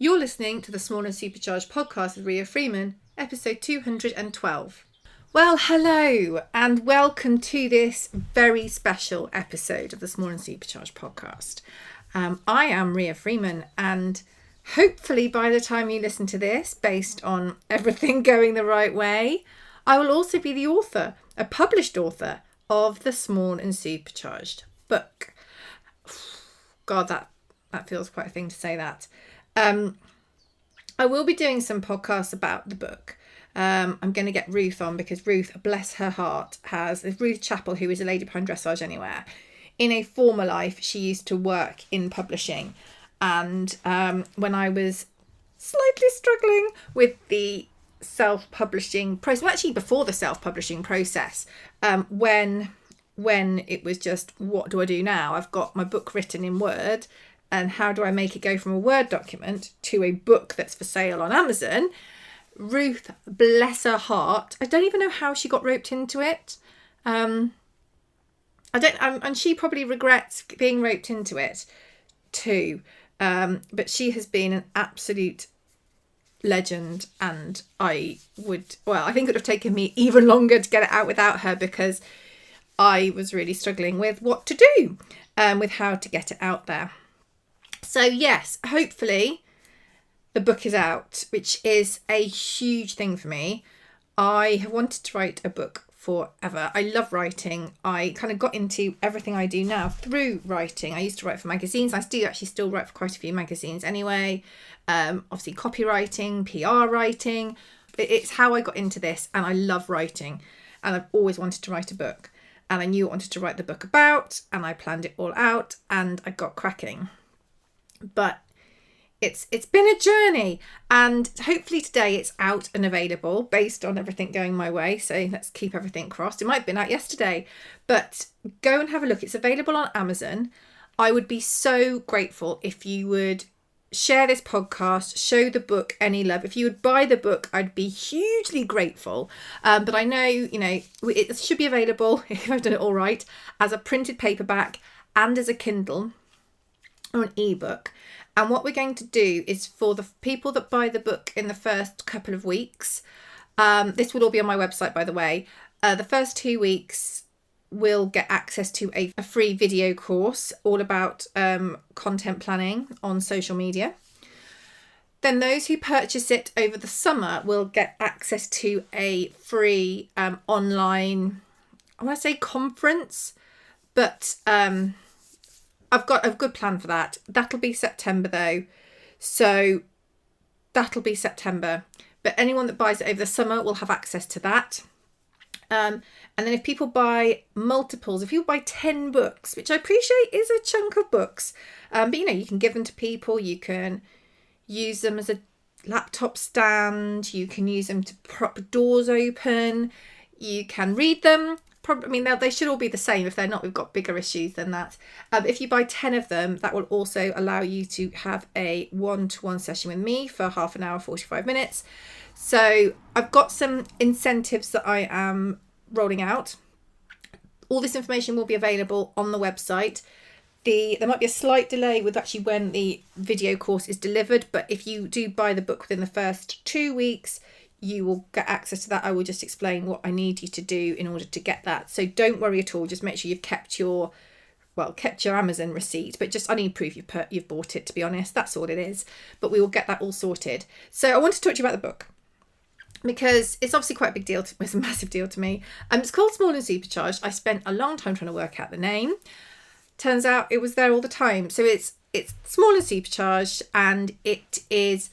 You're listening to the Small and Supercharged podcast with Ria Freeman, episode 212. Well, hello and welcome to this very special episode of the Small and Supercharged podcast. I am Ria Freeman, and hopefully by the time you listen to this, based on everything going the right way, I will also be the author, a published author of the Small and Supercharged book. God, that feels quite a thing to say that. I will be doing some podcasts about the book. I'm going to get Ruth on because Ruth, bless her heart, Ruth Chappell, who is a lady behind Dressage Anywhere. In a former life, she used to work in publishing. And when I was slightly struggling with the self-publishing process, well, actually before the self-publishing process, when it was just, what do I do now? I've got my book written in Word. And how do I make it go from a Word document to a book that's for sale on Amazon? Ruth, bless her heart, I don't even know how she got roped into it. And she probably regrets being roped into it too. But she has been an absolute legend, and I think it would have taken me even longer to get it out without her, because I was really struggling with what to do, with how to get it out there. So yes, hopefully the book is out, which is a huge thing for me. I have wanted to write a book forever. I love writing. I kind of got into everything I do now through writing. I used to write for magazines. I do actually still write for quite a few magazines anyway. Obviously copywriting, PR writing. It's how I got into this, and I love writing. And I've always wanted to write a book. And I knew I wanted to write the book about, and I planned it all out, and I got cracking. But it's been a journey, and hopefully today it's out and available based on everything going my way. So let's keep everything crossed. It might have been out yesterday, but go and have a look. It's available on Amazon. I would be so grateful if you would share this podcast, show the book any love. If you would buy the book, I'd be hugely grateful. But I know, it should be available, if I've done it all right, as a printed paperback and as a Kindle or an ebook. And what we're going to do is, for the people that buy the book in the first couple of weeks, this will all be on my website, by the way, the first 2 weeks will get access to a free video course all about content planning on social media. Then those who purchase it over the summer will get access to a free online, I want to say conference, but I've got a good plan for that. That'll be September though. So that'll be September. But anyone that buys it over the summer will have access to that. And then if people buy multiples, if you buy 10 books, which I appreciate is a chunk of books, but you can give them to people. You can use them as a laptop stand. You can use them to prop doors open. You can read them. They should all be the same. If they're not, we've got bigger issues than that. If you buy 10 of them, that will also allow you to have a one-to-one session with me for half an hour, 45 minutes. So I've got some incentives that I am rolling out. All this information will be available on the website. There might be a slight delay with actually when the video course is delivered, but if you do buy the book within the first 2 weeks, you will get access to that. I will just explain what I need you to do in order to get that. So don't worry at all. Just make sure you've kept your Amazon receipt, but just I need proof you've bought it, to be honest. That's all it is. But we will get that all sorted. So I want to talk to you about the book, because it's obviously quite a big deal. It's a massive deal to me. It's called Small and Supercharged. I spent a long time trying to work out the name. Turns out it was there all the time. So it's Small and Supercharged, and it is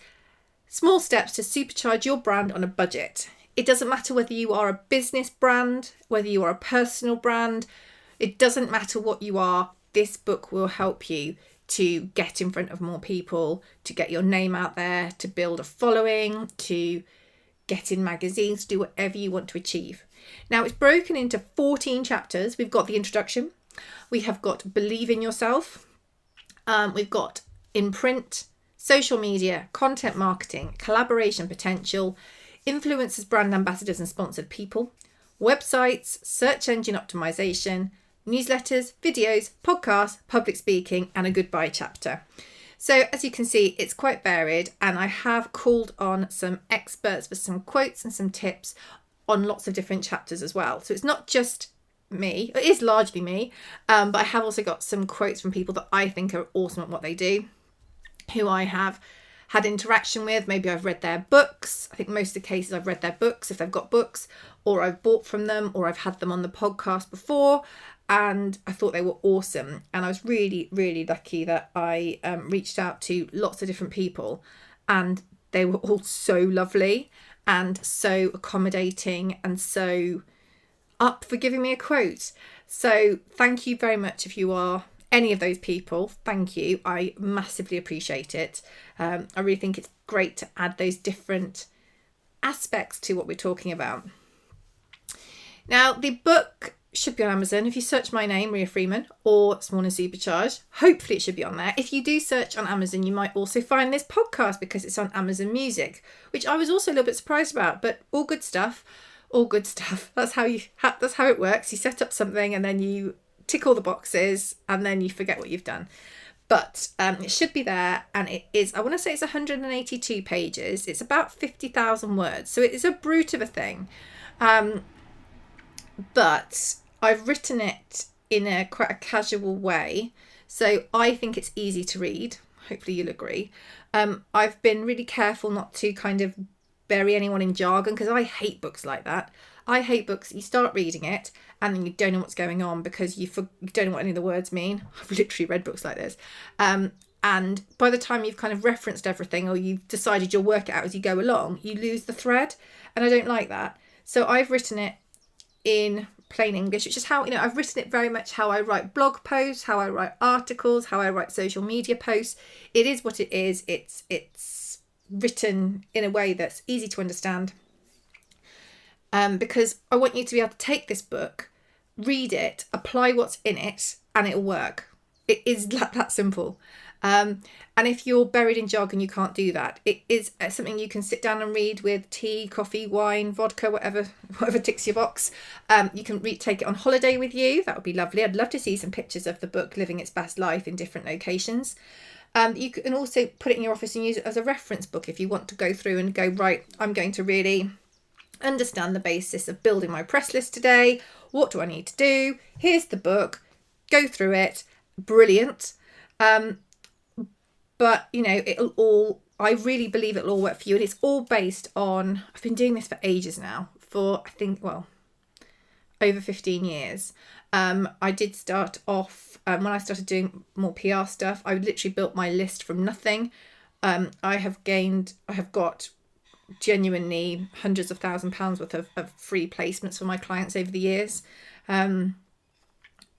small steps to supercharge your brand on a budget. It doesn't matter whether you are a business brand, whether you are a personal brand. It doesn't matter what you are. This book will help you to get in front of more people, to get your name out there, to build a following, to get in magazines, do whatever you want to achieve. Now, it's broken into 14 chapters. We've got the introduction. We have got Believe in Yourself. We've got Imprint, social media, content marketing, collaboration potential, influencers, brand ambassadors and sponsored people, websites, search engine optimization, newsletters, videos, podcasts, public speaking, and a goodbye chapter. So as you can see, it's quite varied, and I have called on some experts for some quotes and some tips on lots of different chapters as well. So it's not just me, it is largely me, but I have also got some quotes from people that I think are awesome at what they do, who I have had interaction with. Maybe I've read their books. I think most of the cases I've read their books if they've got books, or I've bought from them, or I've had them on the podcast before, and I thought they were awesome. And I was really, really lucky that I reached out to lots of different people, and they were all so lovely and so accommodating and so up for giving me a quote. So thank you very much if you are any of those people. Thank you. I massively appreciate it. I really think it's great to add those different aspects to what we're talking about. Now, the book should be on Amazon. If you search my name, Ria Freeman, or Small and Supercharged, hopefully it should be on there. If you do search on Amazon, you might also find this podcast because it's on Amazon Music, which I was also a little bit surprised about, but all good stuff. All good stuff. That's how it works. You set up something and then you tick all the boxes and then you forget what you've done. But it should be there, and it is, I want to say it's 182 pages. It's about 50,000 words. So it is a brute of a thing. But I've written it in quite a casual way. So I think it's easy to read. Hopefully you'll agree. I've been really careful not to kind of bury anyone in jargon, because I hate books like that. I hate books. You start reading it and then you don't know what's going on because you don't know what any of the words mean. I've literally read books like this. And by the time you've kind of referenced everything, or you've decided you'll work it out as you go along, you lose the thread. And I don't like that. So I've written it in plain English, which is how, I've written it very much how I write blog posts, how I write articles, how I write social media posts. It is what it is. It's written in a way that's easy to understand. Because I want you to be able to take this book, read it, apply what's in it, and it'll work. It is that simple. And if you're buried in jargon, you can't do that. It is something you can sit down and read with tea, coffee, wine, vodka, whatever ticks your box. You can take it on holiday with you. That would be lovely. I'd love to see some pictures of the book living its best life in different locations. You can also put it in your office and use it as a reference book if you want to go through and go, right, I'm going to really understand the basis of building my press list today. What do I need to do? Here's the book. Go through it. Brilliant. But, I really believe it'll all work for you. And it's all based on, I've been doing this for ages now, for I think, over 15 years. I did start off, when I started doing more PR stuff, I literally built my list from nothing. I have got genuinely hundreds of £1,000s worth of free placements for my clients over the years.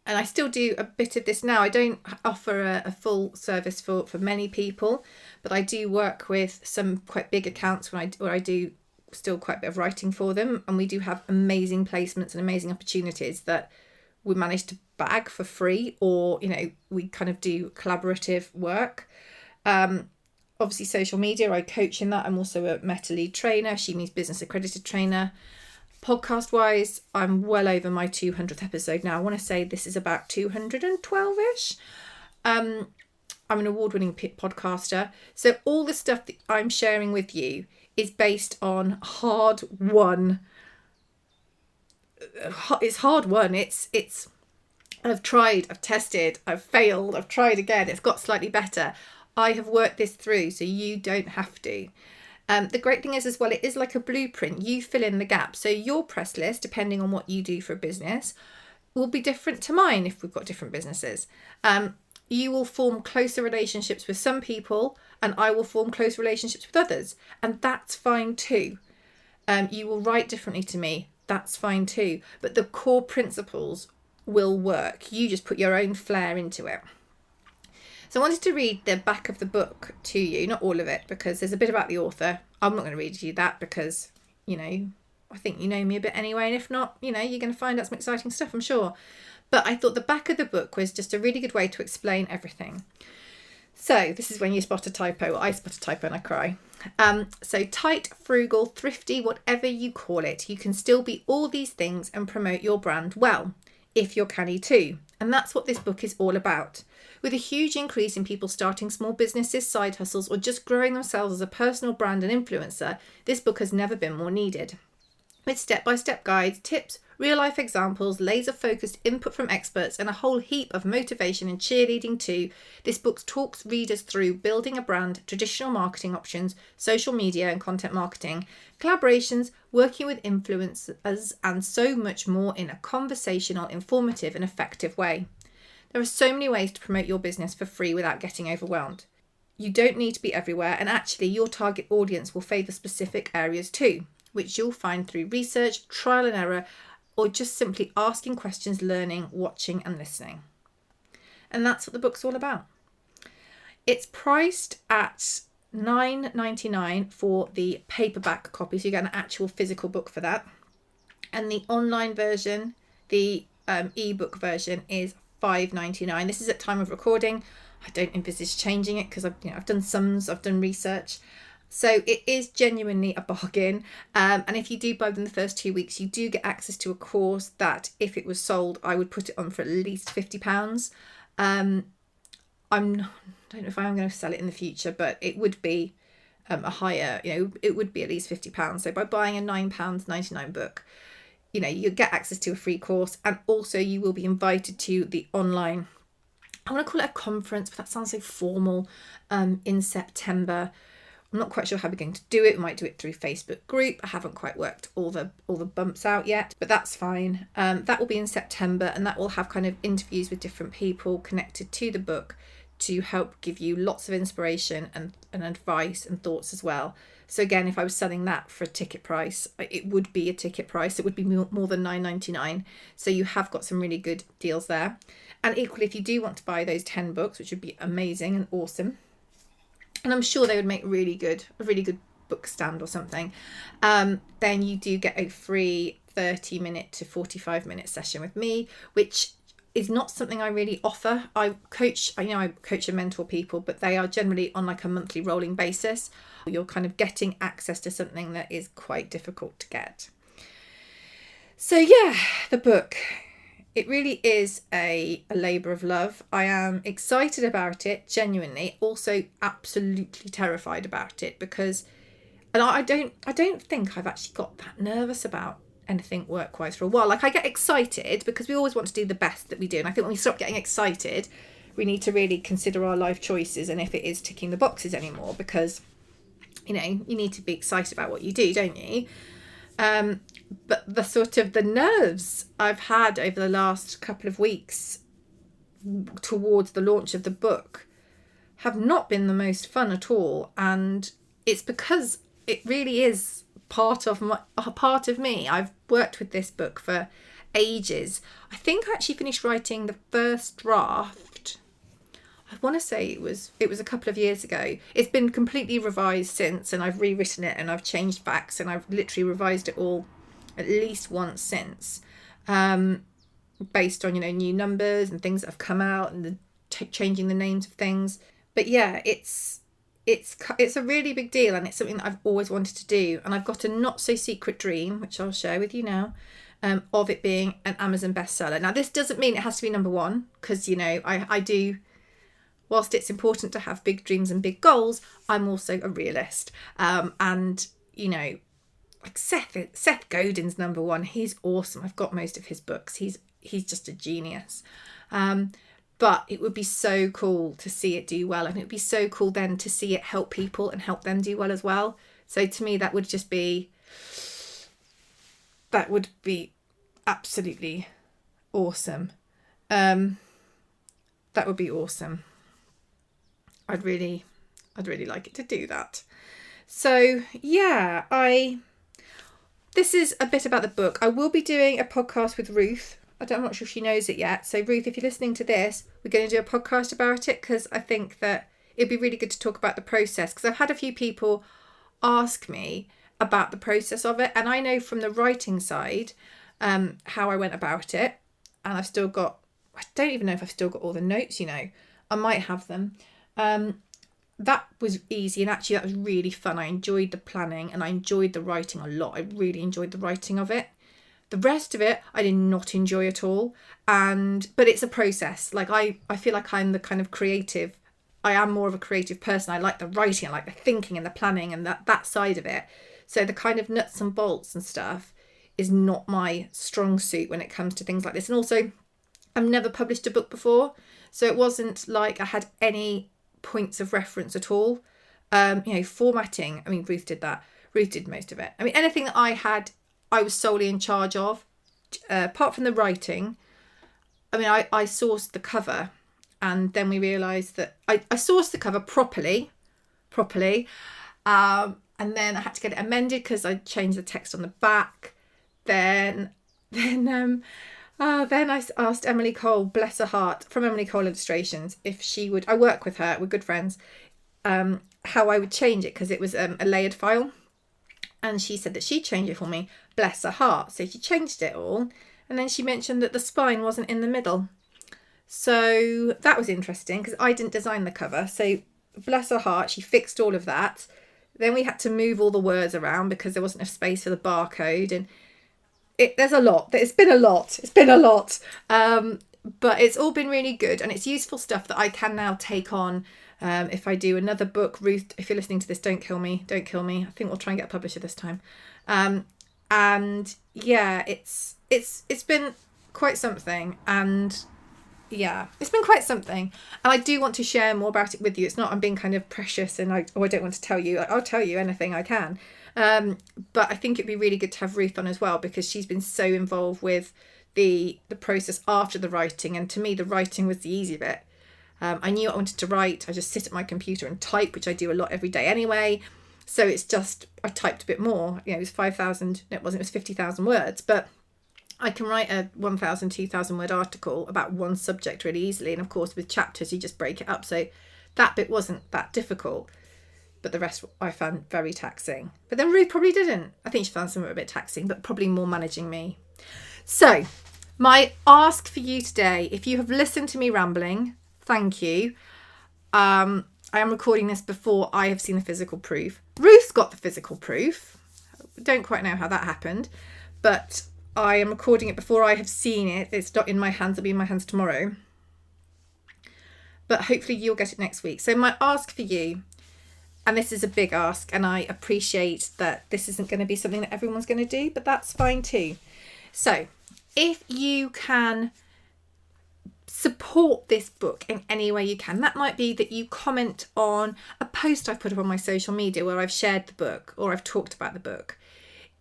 And I still do a bit of this now. I don't offer a full service for many people, but I do work with some quite big accounts where I do still quite a bit of writing for them. And we do have amazing placements and amazing opportunities that we manage to bag for free, or, we kind of do collaborative work. Obviously social media, I coach in that. I'm also a Meta Lead trainer, She Means Business accredited trainer. Podcast wise, I'm well over my 200th episode now. I want to say this is about 212ish. I'm an award-winning podcaster. So all the stuff that I'm sharing with you is based on hard-won. It's hard-won. It's I've tried, I've tested, I've failed, I've tried again. It's got slightly better. I have worked this through, so you don't have to. The great thing is as well, it is like a blueprint. You fill in the gaps. So your press list, depending on what you do for a business, will be different to mine if we've got different businesses. You will form closer relationships with some people, and I will form close relationships with others. And that's fine too. You will write differently to me. That's fine too. But the core principles will work. You just put your own flair into it. So I wanted to read the back of the book to you, not all of it, because there's a bit about the author. I'm not going to read you that because, I think you know me a bit anyway. And if not, you're going to find out some exciting stuff, I'm sure. But I thought the back of the book was just a really good way to explain everything. So this is when you spot a typo. I spot a typo and I cry. So tight, frugal, thrifty, whatever you call it, you can still be all these things and promote your brand well, if you're canny too. And that's what this book is all about. With a huge increase in people starting small businesses, side hustles, or just growing themselves as a personal brand and influencer, this book has never been more needed. With step-by-step guides, tips, real-life examples, laser-focused input from experts, and a whole heap of motivation and cheerleading too, this book talks readers through building a brand, traditional marketing options, social media and content marketing, collaborations, working with influencers, and so much more in a conversational, informative and effective way. There are so many ways to promote your business for free without getting overwhelmed. You don't need to be everywhere, and actually your target audience will favour specific areas too, which you'll find through research, trial and error, or just simply asking questions, learning, watching and listening. And that's what the book's all about. It's priced at $9.99 for the paperback copy, so you get an actual physical book for that. And the online version, the ebook version, is $5.99. This is at time of recording. I don't envisage changing it because I've done sums, I've done research. So it is genuinely a bargain. And if you do buy them the first 2 weeks, you do get access to a course that if it was sold, I would put it on for at least £50. I don't know if I'm going to sell it in the future, but it would be a higher, it would be at least £50. So by buying a £9.99 book, you get access to a free course, and also you will be invited to the online, I want to call it a conference, but that sounds so formal, in September. I'm not quite sure how we're going to do it. We might do it through Facebook group. I haven't quite worked all the bumps out yet, but that's fine. That will be in September, and that will have kind of interviews with different people connected to the book to help give you lots of inspiration and advice and thoughts as well. So again, if I was selling that for a ticket price, it would be a ticket price. It would be more than $9.99. So you have got some really good deals there. And equally, if you do want to buy those 10 books, which would be amazing and awesome, and I'm sure they would make a really good book stand or something, then you do get a free 30-minute to 45-minute session with me, which is not something I really offer. I coach and mentor people, but they are generally on like a monthly rolling basis. You're kind of getting access to something that is quite difficult to get. So yeah, the book, it really is a labour of love. I am excited about it, genuinely, also absolutely terrified about it, because, and I don't think I've actually got that nervous about anything work-wise for a while. Like, I get excited because we always want to do the best that we do, and I think when we stop getting excited, we need to really consider our life choices and if it is ticking the boxes anymore, because you need to be excited about what you do, don't you? But the sort of the nerves I've had over the last couple of weeks towards the launch of the book have not been the most fun at all, and it's because it really is part of me. I've worked with this book for ages. I think I actually finished writing the first draft, I want to say it was a couple of years ago. It's been completely revised since, and I've rewritten it and I've changed facts, and I've literally revised it all at least once since, based on new numbers and things that have come out and changing the names of things. But yeah, it's a really big deal, and it's something that I've always wanted to do, and I've got a not so secret dream, which I'll share with you now, of it being an Amazon bestseller. Now, this doesn't mean it has to be number one, because I do, whilst it's important to have big dreams and big goals, I'm also a realist, and like Seth Godin's number one. He's awesome. I've got most of his books. He's just a genius. But it would be so cool to see it do well, and it would be so cool then to see it help people and help them do well as well. So to me, that would be absolutely awesome. That would be awesome. I'd really like it to do that. So yeah, this is a bit about the book. I will be doing a podcast with Ruth. I'm not sure if she knows it yet. So Ruth, if you're listening to this, we're going to do a podcast about it, because I think that it'd be really good to talk about the process, because I've had a few people ask me about the process of it, and I know from the writing side how I went about it, and I don't even know if I've still got all the notes, I might have them. That was easy, and actually that was really fun. I enjoyed the planning and I enjoyed the writing a lot. I really enjoyed the writing of it. The rest of it I did not enjoy at all. But it's a process. Like I feel like I'm the kind of creative. I am more of a creative person. I like the writing, I like the thinking and the planning and that side of it. So the kind of nuts and bolts and stuff is not my strong suit when it comes to things like this. And also, I've never published a book before, so it wasn't like I had any points of reference at all. Formatting, I mean, Ruth did that. Ruth did most of it. I mean, anything that I was solely in charge of, apart from the writing. I mean, I sourced the cover, and then we realised that I sourced the cover properly, and then I had to get it amended because I changed the text on the back. Then I asked Emily Cole, bless her heart, from Emily Cole Illustrations, if she would, I work with her, we're good friends, how I would change it, because it was a layered file. And she said that she'd change it for me, bless her heart. So she changed it all. And then she mentioned that the spine wasn't in the middle. So that was interesting, because I didn't design the cover. So bless her heart, she fixed all of that. Then we had to move all the words around because there wasn't enough space for the barcode. And there's a lot. It's been a lot. But it's all been really good. And it's useful stuff that I can now take on if I do another book. Ruth, if you're listening to this, don't kill me. I think we'll try and get a publisher this time. And yeah, it's been quite something. And yeah, it's been quite something. And I do want to share more about it with you. It's not I'm being kind of precious and I don't want to tell you. I'll tell you anything I can. But I think it'd be really good to have Ruth on as well, because she's been so involved with the process after the writing. And to me, the writing was the easy bit. I knew I wanted to write. I just sit at my computer and type, which I do a lot every day anyway. So it's just, I typed a bit more. It was 5,000, it was 50,000 words, but I can write a 1,000, 2,000 word article about one subject really easily. And of course, with chapters, you just break it up. So that bit wasn't that difficult, but the rest I found very taxing. But then Ruth probably didn't. I think she found some of it a bit taxing, but probably more managing me. So my ask for you today, if you have listened to me rambling, thank you. I am recording this before I have seen the physical proof. Ruth's got the physical proof. Don't quite know how that happened, but I am recording it before I have seen it. It's not in my hands. It'll be in my hands tomorrow. But hopefully you'll get it next week. So my ask for you, and this is a big ask, and I appreciate that this isn't going to be something that everyone's going to do, but that's fine too. So if you can support this book in any way you can, that might be that you comment on a post I've put up on my social media where I've shared the book or I've talked about the book.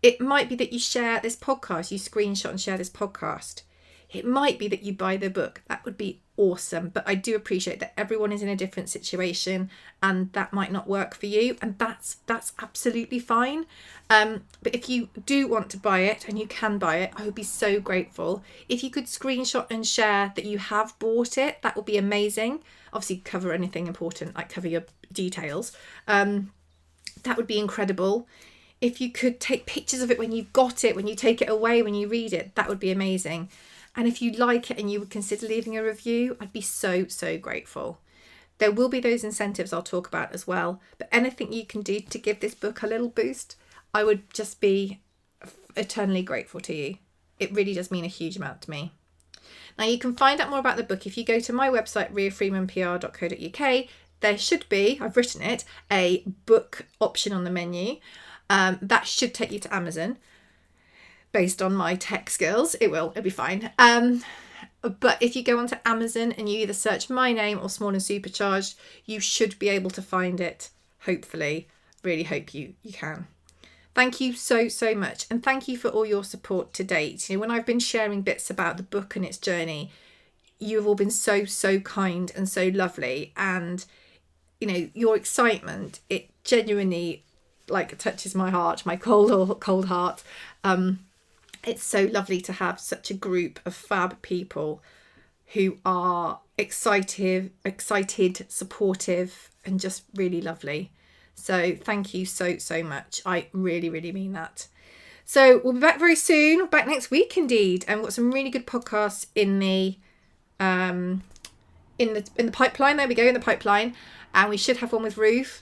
It might be that you share this podcast, you screenshot and share this podcast. It might be that you buy the book. That would be awesome. But I do appreciate that everyone is in a different situation and that might not work for you. And that's absolutely fine. But if you do want to buy it and you can buy it, I would be so grateful. If you could screenshot and share that you have bought it, that would be amazing. Obviously cover anything important, like cover your details. That would be incredible. If you could take pictures of it when you've got it, when you take it away, when you read it, that would be amazing. And if you like it and you would consider leaving a review, I'd be so, so grateful. There will be those incentives I'll talk about as well. But anything you can do to give this book a little boost, I would just be eternally grateful to you. It really does mean a huge amount to me. Now you can find out more about the book if you go to my website, riafreemanpr.co.uk. There should be, I've written it, a book option on the menu. That should take you to Amazon. Based on my tech skills, it'll be fine. But if you go onto Amazon and you either search my name or Small and Supercharged, you should be able to find it, hopefully. Really hope you can. Thank you so, so much. And thank you for all your support to date. When I've been sharing bits about the book and its journey, you've all been so, so kind and so lovely. And, your excitement, it genuinely touches my heart, my cold heart. It's so lovely to have such a group of fab people who are excited, supportive, and just really lovely. So thank you so, so much. I really, really mean that. So we'll be back very soon, back next week indeed. And we've got some really good podcasts in the pipeline. There we go, in the pipeline. And we should have one with Ruth.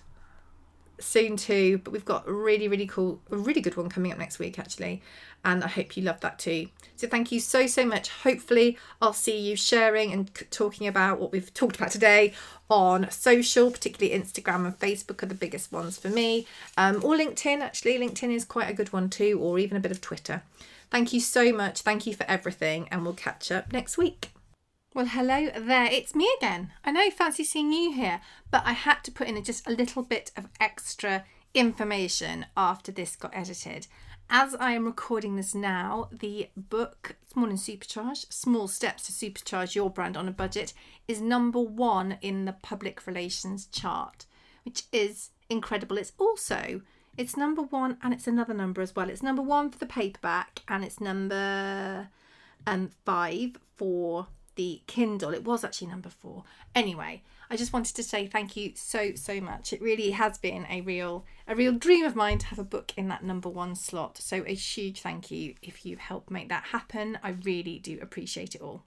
soon too, but we've got a really good one coming up next week actually, and I hope you love that too. So thank you so much. Hopefully I'll see you sharing and talking about what we've talked about today on social, particularly Instagram and Facebook are the biggest ones for me, or LinkedIn. Actually, LinkedIn is quite a good one too, or even a bit of Twitter. Thank you so much. Thank you for everything, and we'll catch up next week. Well, hello there, it's me again. I know, fancy seeing you here, but I had to put in just a little bit of extra information after this got edited. As I am recording this now, the book, Small and Supercharged, Small Steps to Supercharge Your Brand on a Budget, is number 1 in the public relations chart, which is incredible. It's number 1 and it's another number as well. It's number 1 for the paperback and it's number 5 for the Kindle. It was actually number 4. Anyway, I just wanted to say thank you so much. It really has been a real dream of mine to have a book in that number 1 slot. So a huge thank you if you helped make that happen. I really do appreciate it all.